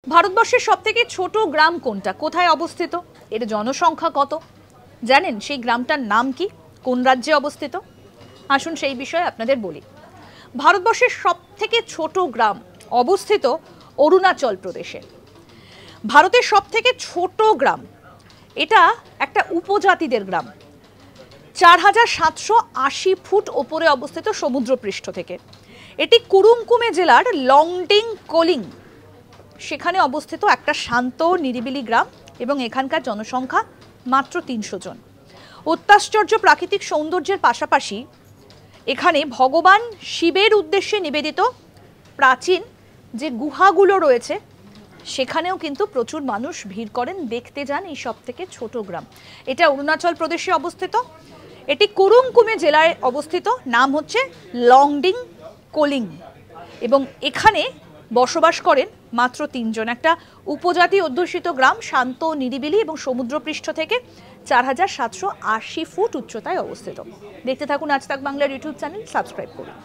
ভারতবর্ষের সবথেকে ছোট গ্রাম কোনটা, কোথায় অবস্থিত, এর জনসংখ্যা কত, জানেন সেই গ্রামটার নাম কি, কোন রাজ্যে অবস্থিত? আসুন সেই বিষয়ে আপনাদের বলি। ভারতবর্ষের সবথেকে ছোট গ্রাম অবস্থিত অরুণাচল প্রদেশে। ভারতের সবথেকে ছোট গ্রাম, এটা একটা উপজাতিদের গ্রাম। ৪৭৮০ ফুট ওপরে অবস্থিত সমুদ্রপৃষ্ঠ থেকে। এটি কুরুমকুমে জেলার লংডিং কোলিং সেখানে অবস্থিত একটা শান্ত নিরিবিলি গ্রাম এবং এখানকার জনসংখ্যা মাত্র ৩০০ জন। অত্যাশ্চর্য প্রাকৃতিক সৌন্দর্যের পাশাপাশি এখানে ভগবান শিবের উদ্দেশ্যে নিবেদিত প্রাচীন যে গুহাগুলো রয়েছে সেখানেও কিন্তু প্রচুর মানুষ ভিড় করেন, দেখতে যান এই সব থেকে ছোট গ্রাম। এটা অরুণাচল প্রদেশে অবস্থিত, এটি কুরুমকুমে জেলায় অবস্থিত, নাম হচ্ছে লংডিং কোলিং এবং এখানে বসবাস করেন মাত্র ৩ জন। একটা উপজাতি অধ্যুষিত গ্রাম, শান্ত নিরিবিলি এবং সমুদ্রপৃষ্ঠ থেকে ৪৭৮০ ফুট উচ্চতায় অবস্থিত। দেখতে থাকুন আজ তাক বাংলার ইউটিউব চ্যানেল, সাবস্ক্রাইব করুন।